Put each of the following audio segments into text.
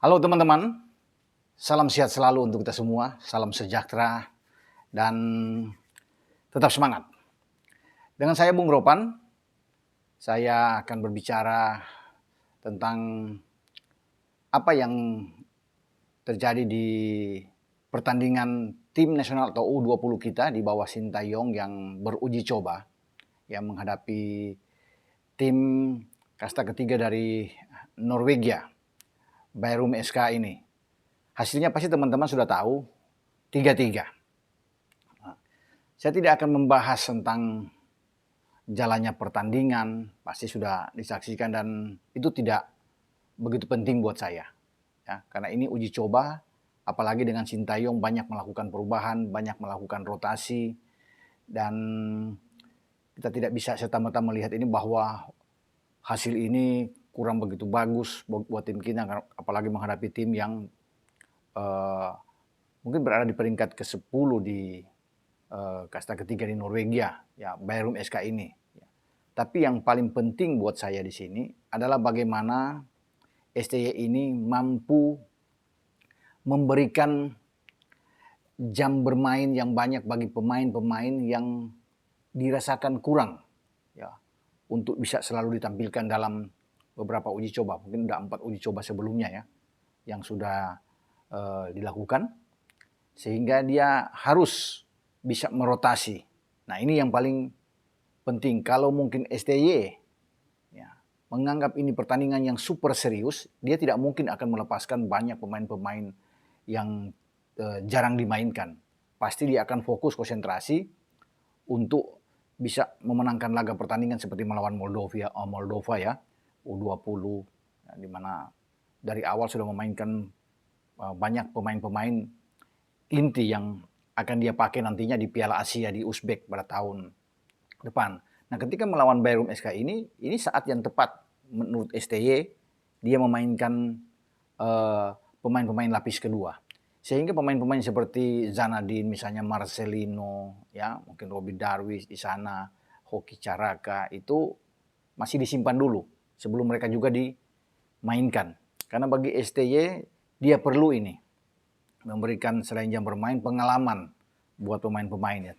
Halo teman-teman, salam sehat selalu untuk kita semua, salam sejahtera, dan tetap semangat. Dengan saya Bung Ropan, saya akan berbicara tentang apa yang terjadi di pertandingan tim nasional atau U20 kita di bawah Sintayong yang beruji coba, yang menghadapi tim kasta ketiga dari Norwegia, Bærum SK ini. Hasilnya pasti teman-teman sudah tahu, 3-3. Saya tidak akan membahas tentang jalannya pertandingan, pasti sudah disaksikan dan itu tidak begitu penting buat saya. Ya, karena ini uji coba, apalagi dengan Sintayong banyak melakukan perubahan, banyak melakukan rotasi, dan kita tidak bisa serta-merta melihat ini bahwa hasil ini kurang begitu bagus buat tim kita, apalagi menghadapi tim yang mungkin berada di peringkat ke-10 di kasta ketiga di Norwegia, ya Bærum SK ini. Tapi yang paling penting buat saya di sini adalah bagaimana STY ini mampu memberikan jam bermain yang banyak bagi pemain-pemain yang dirasakan kurang, ya, untuk bisa selalu ditampilkan dalam beberapa uji coba. Mungkin ada 4 uji coba sebelumnya ya yang sudah dilakukan, sehingga dia harus bisa merotasi. Nah ini yang paling penting. Kalau mungkin STY ya, menganggap ini pertandingan yang super serius, dia tidak mungkin akan melepaskan banyak pemain-pemain yang jarang dimainkan. Pasti dia akan fokus konsentrasi untuk bisa memenangkan laga pertandingan seperti melawan Moldova ya, U20, ya, di mana dari awal sudah memainkan banyak pemain-pemain inti yang akan dia pakai nantinya di Piala Asia di Uzbek pada tahun depan. Nah, ketika melawan Bærum SK ini saat yang tepat menurut STY dia memainkan pemain-pemain lapis kedua. Sehingga pemain-pemain seperti Zanadin, misalnya Marcelino, ya mungkin Robby Darwish di sana, Hoki Caraka itu masih disimpan dulu sebelum mereka juga dimainkan. Karena bagi STY dia perlu ini memberikan selain jam bermain pengalaman buat pemain-pemain ya.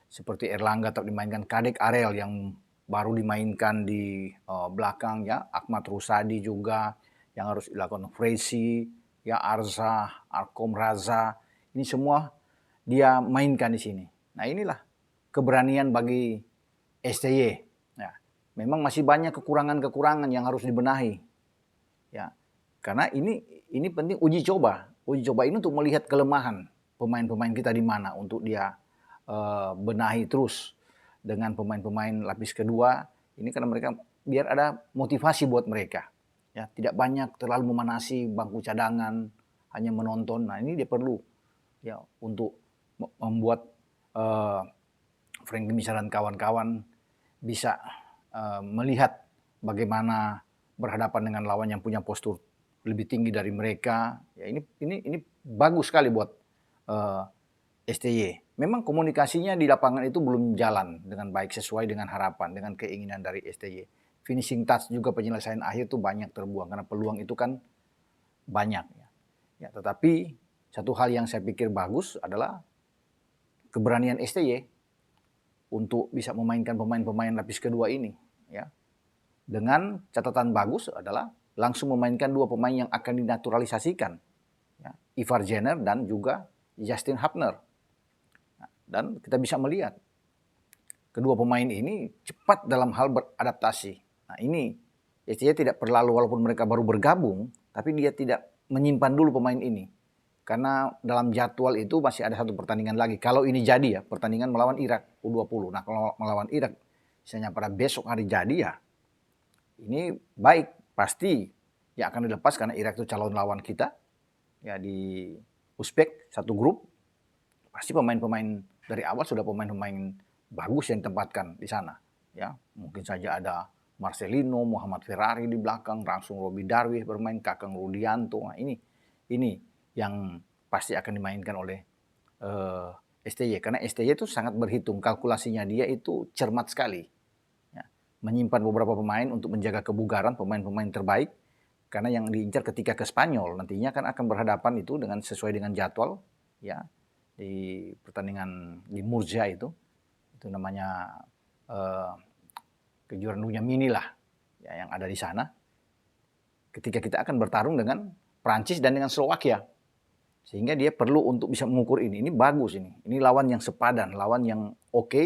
Seperti Erlangga tetap dimainkan, Kadek Arel yang baru dimainkan di belakang ya, Ahmad Rusadi juga yang harus dilakukan, Fresi, ya Arza, Arkom Raza, ini semua dia mainkan di sini. Nah inilah keberanian bagi STY. Ya, memang masih banyak kekurangan-kekurangan yang harus dibenahi. Ya, karena ini penting uji coba. Uji coba ini untuk melihat kelemahan pemain-pemain kita di mana untuk dia benahi terus dengan pemain-pemain lapis kedua. Ini karena mereka biar ada motivasi buat mereka. Ya, tidak banyak terlalu memanasi bangku cadangan, hanya menonton. Nah, ini dia perlu ya untuk membuat Frankie Misha dan kawan-kawan bisa melihat bagaimana berhadapan dengan lawan yang punya postur lebih tinggi dari mereka. Ya, ini bagus sekali buat STY. Memang komunikasinya di lapangan itu belum jalan dengan baik sesuai dengan harapan, dengan keinginan dari STY. Finishing touch juga penyelesaian akhir itu banyak terbuang karena peluang itu kan banyak. Ya, tetapi satu hal yang saya pikir bagus adalah keberanian STY untuk bisa memainkan pemain-pemain lapis kedua ini. Ya. Dengan catatan bagus adalah langsung memainkan 2 pemain yang akan dinaturalisasikan. Ya, Ivar Jenner dan juga Justin Hapner. Dan kita bisa melihat kedua pemain ini cepat dalam hal beradaptasi. Nah ini STY tidak perlu, walaupun mereka baru bergabung, tapi dia tidak menyimpan dulu pemain ini. Karena dalam jadwal itu masih ada satu pertandingan lagi. Kalau ini jadi ya, pertandingan melawan Irak U20. Nah kalau melawan Irak, misalnya pada besok hari jadi ya, ini baik, pasti ya akan dilepas karena Irak itu calon lawan kita. Ya di Uzbek, satu grup, pasti pemain-pemain dari awal sudah pemain-pemain bagus yang ditempatkan di sana. Ya, mungkin saja ada Marcelino, Muhammad Ferrari di belakang, langsung Robby Darwish bermain, Kakang Rudianto. Nah, ini yang pasti akan dimainkan oleh STY. Karena STY itu sangat berhitung, kalkulasinya dia itu cermat sekali. Ya, menyimpan beberapa pemain untuk menjaga kebugaran pemain-pemain terbaik Karena yang diincar ketika ke Spanyol nantinya kan akan berhadapan itu dengan sesuai dengan jadwal ya di pertandingan di Murcia itu namanya kejuaraan dunia mini lah ya, yang ada di sana. Ketika kita akan bertarung dengan Prancis dan dengan Slovakia. Sehingga dia perlu untuk bisa mengukur ini. Ini bagus ini. Ini lawan yang sepadan, lawan yang oke,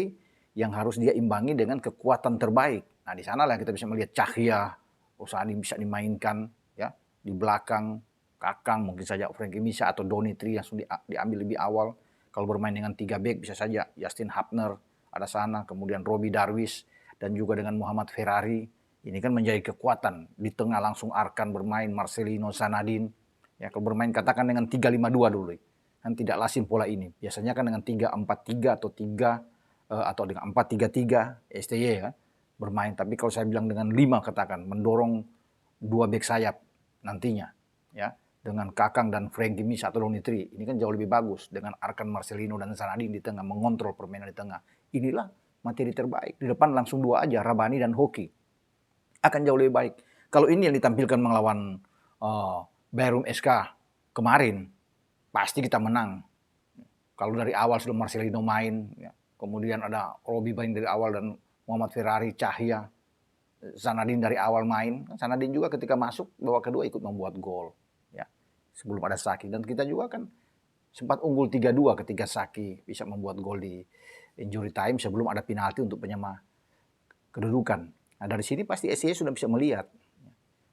yang harus dia imbangi dengan kekuatan terbaik. Nah, di sanalah kita bisa melihat Cahya, Rosadi bisa dimainkan ya di belakang, Kakang mungkin saja Frankie Misa atau Donitri yang sudah diambil lebih awal. Kalau bermain dengan 3 back bisa saja Justin Hapner ada sana, kemudian Robbie Darwish dan juga dengan Muhammad Ferrari. Ini kan menjadi kekuatan. Di tengah langsung Arkan bermain, Marcelino, Sanadin. Ya, kalau bermain katakan dengan 3-5-2 dulu. Kan tidak lazim pola ini. Biasanya kan dengan 3-4-3 atau 3 atau dengan 4-3-3 STY ya bermain. Tapi kalau saya bilang dengan 5 katakan mendorong 2 back sayap nantinya ya dengan Kakang dan Frankie Misa atau Donitri. Ini kan jauh lebih bagus dengan Arkan, Marcelino dan Sanadin di tengah mengontrol permainan di tengah. Inilah materi terbaik. Di depan langsung 2 aja, Rabani dan Hoki. Akan jauh lebih baik. Kalau ini yang ditampilkan melawan Bayrum SK kemarin, pasti kita menang. Kalau dari awal sudah Marcelino main, ya. Kemudian ada Robbie main dari awal dan Muhammad Ferrari, Cahya, Sanadin dari awal main. Sanadin juga ketika masuk babak kedua ikut membuat gol. Ya. Sebelum ada Saki. Dan kita juga kan sempat unggul 3-2 ketika Saki bisa membuat gol di injury time sebelum ada penalti untuk penyama kedudukan. Nah, dari sini pasti SCY sudah bisa melihat.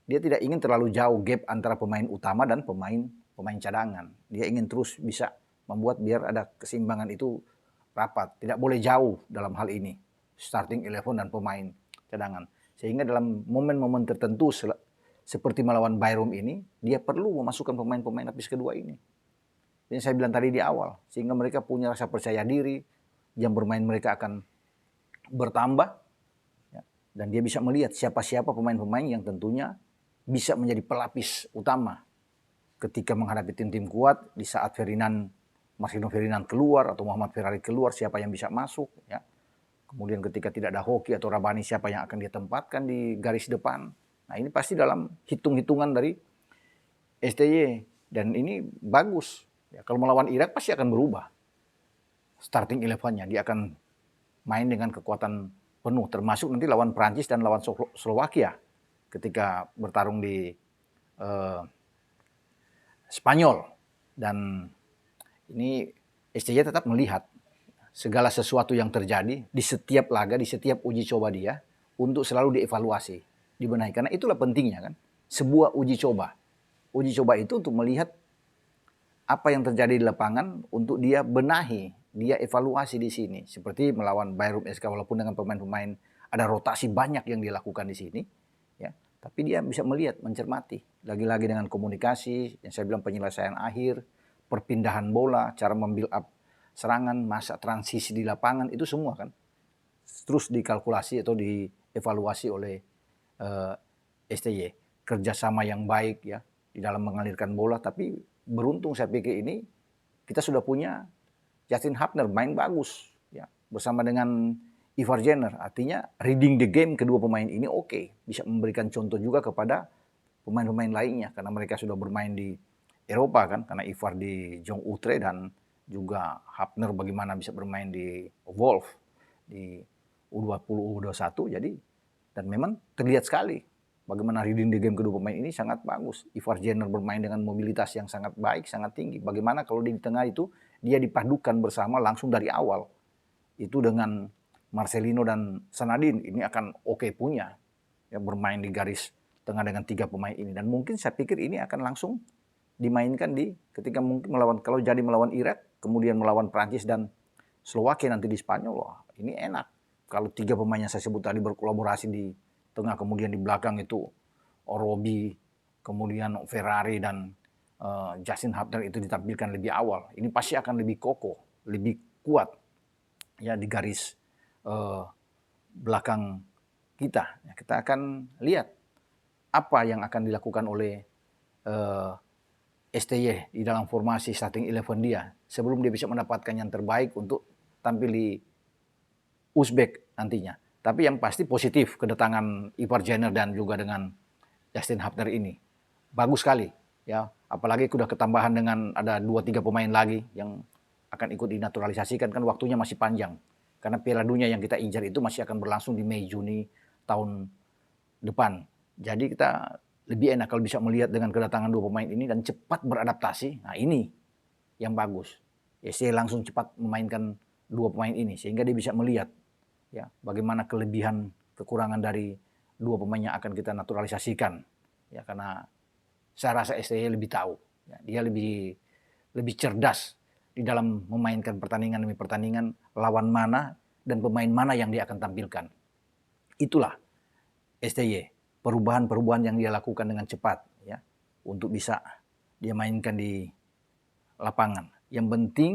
Dia tidak ingin terlalu jauh gap antara pemain utama dan pemain cadangan. Dia ingin terus bisa membuat biar ada keseimbangan itu rapat. Tidak boleh jauh dalam hal ini. Starting 11 dan pemain cadangan. Sehingga dalam momen-momen tertentu seperti melawan Bayrum ini, dia perlu memasukkan pemain-pemain lapis kedua ini. Yang saya bilang tadi di awal. Sehingga mereka punya rasa percaya diri, jam bermain mereka akan bertambah. Dan dia bisa melihat siapa-siapa pemain-pemain yang tentunya bisa menjadi pelapis utama ketika menghadapi tim-tim kuat di saat Marcelino Ferdinand keluar atau Muhammad Ferrari keluar, siapa yang bisa masuk. Ya. Kemudian ketika tidak ada Hoki atau Rabani, siapa yang akan dia tempatkan di garis depan. Nah ini pasti dalam hitung-hitungan dari STY. Dan ini bagus. Ya, kalau melawan Irak pasti akan berubah. Starting 11-nya, dia akan main dengan kekuatan penuh, termasuk nanti lawan Prancis dan lawan Slovakia ketika bertarung di Spanyol. Dan ini SCY tetap melihat segala sesuatu yang terjadi di setiap laga, di setiap uji coba dia untuk selalu dievaluasi, dibenahi. Karena itulah pentingnya kan, sebuah uji coba. Uji coba itu untuk melihat apa yang terjadi di lapangan untuk dia benahi, dia evaluasi di sini. Seperti melawan Bayrum SK walaupun dengan pemain-pemain ada rotasi banyak yang dilakukan di sini, ya. Tapi dia bisa melihat, mencermati. Lagi-lagi dengan komunikasi, yang saya bilang penyelesaian akhir, perpindahan bola, cara membuild up serangan, masa transisi di lapangan, itu semua kan terus dikalkulasi atau dievaluasi oleh STY. Kerjasama yang baik ya di dalam mengalirkan bola, tapi beruntung saya pikir ini kita sudah punya Justin Hapner main bagus ya bersama dengan Ivar Jenner. Artinya reading the game kedua pemain ini oke. Bisa memberikan contoh juga kepada pemain-pemain lainnya karena mereka sudah bermain di Eropa kan, karena Ivar di Jong Utrecht dan juga Hapner bagaimana bisa bermain di Wolf di U20 U21. Jadi dan memang terlihat sekali bagaimana reading the game kedua pemain ini sangat bagus. Ivar Jenner bermain dengan mobilitas yang sangat baik, sangat tinggi. Bagaimana kalau di tengah itu dia dipadukan bersama langsung dari awal. Itu dengan Marcelino dan Sanadin ini akan oke punya. Ya, bermain di garis tengah dengan 3 pemain ini. Dan mungkin saya pikir ini akan langsung dimainkan ketika mungkin kalau jadi melawan Irak, kemudian melawan Prancis dan Slovakia nanti di Spanyol. Wah, ini enak. Kalau 3 pemain yang saya sebut tadi berkolaborasi di tengah, kemudian di belakang itu Robbie, kemudian Ferrari dan Justin Hapner itu ditampilkan lebih awal. Ini pasti akan lebih kokoh, lebih kuat ya di garis belakang kita. Ya, kita akan lihat apa yang akan dilakukan oleh STY di dalam formasi starting 11 dia sebelum dia bisa mendapatkan yang terbaik untuk tampil di Uzbek nantinya. Tapi yang pasti positif kedatangan Ivar Jenner dan juga dengan Justin Hapner ini. bagus sekali ya, apalagi sudah ketambahan dengan ada 2-3 pemain lagi yang akan ikut dinaturalisasikan, kan waktunya masih panjang. Karena Piala Dunia yang kita incar itu masih akan berlangsung di Mei Juni tahun depan. Jadi kita lebih enak kalau bisa melihat dengan kedatangan 2 pemain ini dan cepat beradaptasi. Nah, ini yang bagus. SC langsung cepat memainkan 2 pemain ini sehingga dia bisa melihat ya bagaimana kelebihan kekurangan dari 2 pemain yang akan kita naturalisasikan. Ya, karena saya rasa STY lebih tahu. Ya, dia lebih cerdas di dalam memainkan pertandingan demi pertandingan, lawan mana dan pemain mana yang dia akan tampilkan. Itulah STY, perubahan-perubahan yang dia lakukan dengan cepat ya untuk bisa dia mainkan di lapangan. Yang penting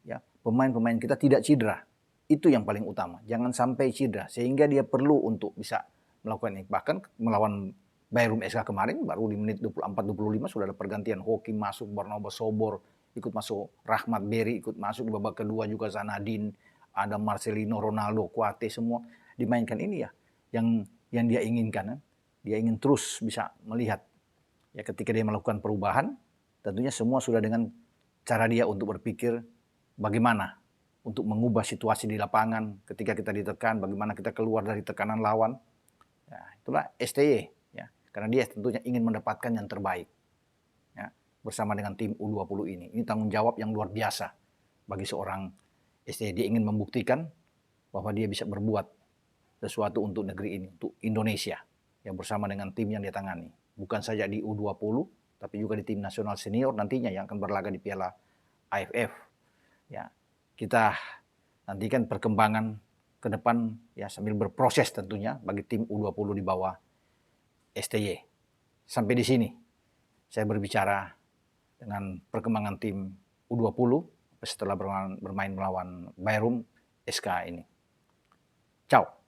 ya pemain-pemain kita tidak cedera. Itu yang paling utama. Jangan sampai cedera sehingga dia perlu untuk bisa melakukan ini. Bahkan melawan Bayrum SK kemarin baru di menit 24-25 sudah ada pergantian. Hoki masuk, Barnabas Sobor ikut masuk, Rahmat Beri ikut masuk, di babak kedua juga Zanadin, ada Marcelino, Ronaldo, Kuate, semua dimainkan. Ini ya yang dia inginkan. Dia ingin terus bisa melihat ya ketika dia melakukan perubahan, tentunya semua sudah dengan cara dia untuk berpikir bagaimana untuk mengubah situasi di lapangan ketika kita ditekan, bagaimana kita keluar dari tekanan lawan. Ya, itulah STY. Karena dia tentunya ingin mendapatkan yang terbaik ya, bersama dengan tim U20 ini. Ini tanggung jawab yang luar biasa bagi seorang STY. Dia ingin membuktikan bahwa dia bisa berbuat sesuatu untuk negeri ini, untuk Indonesia, yang bersama dengan tim yang dia tangani. Bukan saja di U20, tapi juga di tim nasional senior nantinya yang akan berlaga di Piala AFF. Ya, kita nantikan perkembangan ke depan ya sambil berproses tentunya bagi tim U20 di bawah STY. Sampai di sini saya berbicara dengan perkembangan tim U20 setelah bermain melawan Bayrum SK ini. Ciao.